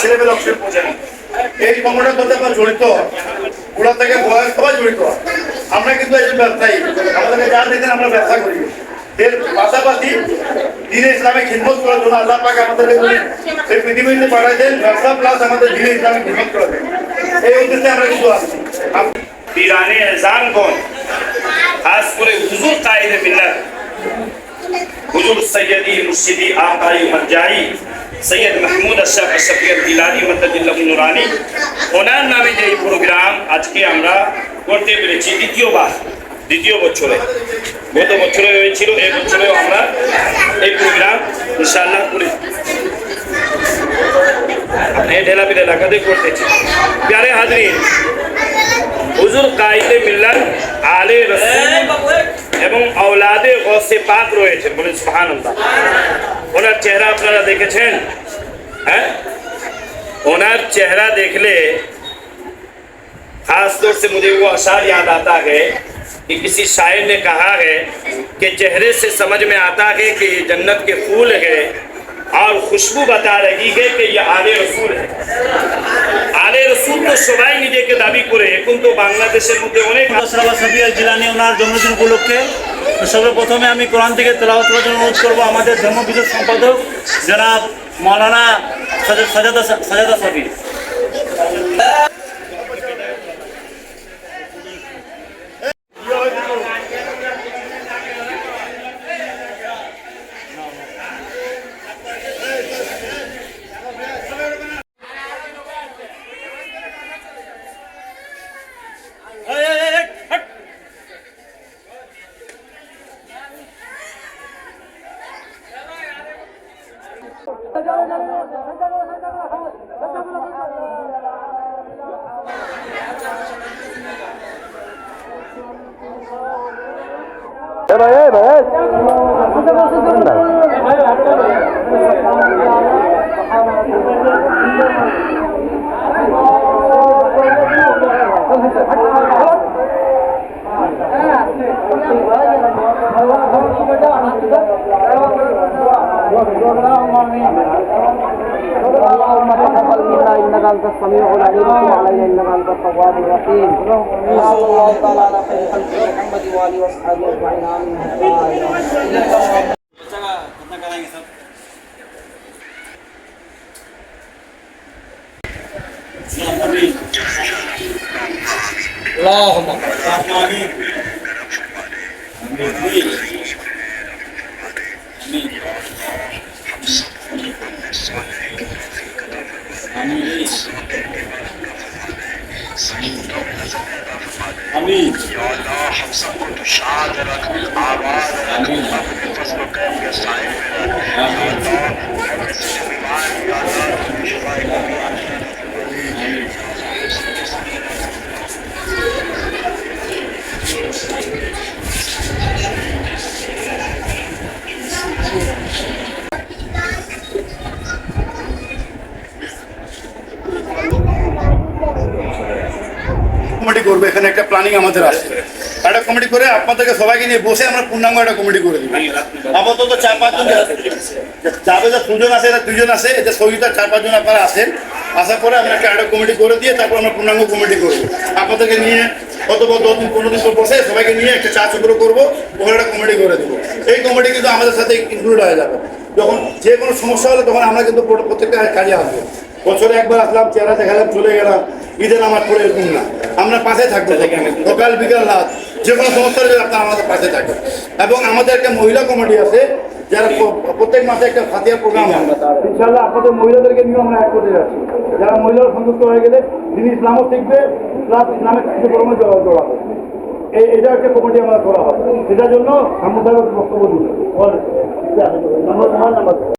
ছেলেমেয়ে অবশ্যই বোঝেন এই কর্মটার মধ্যে আমরা জড়িত, ওরা থেকে বয়স সবাই জড়িত। আমরা কিন্তু এই ব্যবসায়ী, আমাদেরকে যা দেখেন আমরা ব্যবসা করি, এর পাশাপাশি দ্বীন ইসলামে খিদমত করার জন্য আল্লাহ পাক আমাদেরকে এই পৃথিবীতে পাঠাই দেন ব্যবসা প্লাস আমাদের দ্বীন ইসলামে খিদমত করে দেন। এই উদ্দেশ্যে আমরা কিন্তু আসছি। পীরানে এজানগণ খাস করে হুজুর কায়েদে মিল্লাত হুজুর সৈয়দি মুর্শিদি আকাই মারজাই সৈয়দ মাহমুদ আশরাফ শফিউল গিলানি মদদুল্লাহ নুরানি ওনার নামে যে প্রোগ্রাম আজকে আমরা করতে পেরেছি দ্বিতীয় বছরে, গত বছরে হয়েছিল, এই বছরেও আমরা এই প্রোগ্রাম ইনশাআল্লাহ করে ঢেলাপির এলাকাতে করতেছি। প্যারে হাজরিন, হুজুর কায়েদে মিল্লাত আলে রাসূল এবং আওলাদে গৌসে পাক রয়েছে, বলেন সুবহানাল্লাহ। ওনার চেহারা আপনারা দেখেছেন? হ্যাঁ, ওনার चेहरा देखले खास तौर से मुझे वो अशार याद आता है कि किसी शायर ने कहा है कि चेहरे से समझ में आता है कि ये जन्नत के फूल है और खुशबू बता रही है कि ये आले रसूल है। आले रसूल तो সবাই নিজেকে দাবি করে, এখন তো বাংলাদেশের মধ্যে অনেক আশরাফ শফিউল গিলানি ওনার জন্মদিন উপলক্ষে সর্বপ্রথমে আমি কোরআন থেকে তেলাওয়াত করার জন্য অনুরোধ করবো আমাদের ধর্ম বিষয়ক সম্পাদক জনাব মৌলানা সাজাদা সাফি। اللهم تقبل منا انك انت السميع العليم وتب علينا انك انت التواب الرحيم. صلى الله تعالى على خير خلق محمد واله واصحابه اجمعين امين. اللهم आमीन। या अल्लाह हम सबको तू शाद रख, आबाद रख, अपने फजल व करम के साए में रख। या अल्लाह हमें से बीमार, या अल्लाह हमें शिफाए कमी কমিটি করবো। এখানে একটা প্ল্যানিং আমাদের আছে, একটা কমিটি করে আপনাদেরকে সবাইকে নিয়ে বসে আমরা পূর্ণাঙ্গ একটা কমিটি করে দিই। আপাতত 4-5 জন যাবে, যা 2 জন আছে, এরা 2 জন আছে, এতে সহিতা 4-5 জন আপনারা আসেন। আসার পরে আমরা একটা কমিটি করে দিয়ে তারপর আমরা পূর্ণাঙ্গ কমিটি করবো। আপনাদেরকে নিয়ে অথবা 10 দিন 15 দিন পর বসে সবাইকে নিয়ে একটা চা চক্র করবো, ওখানে একটা কমিটি করে দেবো। এই কমিটি কিন্তু আমাদের সাথে ইনক্লুড হয়ে যাবে। যখন যে কোনো সমস্যা হলে তখন আমরা কিন্তু প্রত্যেকটা কাজে আসবো। বছরে একবার আসলাম, চেহারা দেখালাম, চলে গেলাম, ঈদের নামাজ পড়ে, এরকম না। আমরা পাশে থাকবো, সকাল বিকাল রাত যে কোনো সমস্যা হলে আপনারা আমাদের পাশে থাকবেন। এবং আমাদের একটা মহিলা কমিটি আছে, যারা প্রত্যেক মাসে একটা ফাতিহা প্রোগ্রাম হয়। ইনশাআল্লাহ আপনাদের মহিলাদেরকে নিয়ে আমরা এক করতে যাচ্ছি। যারা মহিলারা সন্তুষ্ট হয়ে গেলে তিনি ইসলামও শিখবে, প্লাস ইসলামের কিছু কর্মে জড়াবে। এটা একটা কমিটি আমরা করা হবে। সেটার জন্য আমরা বক্তব্য দিই।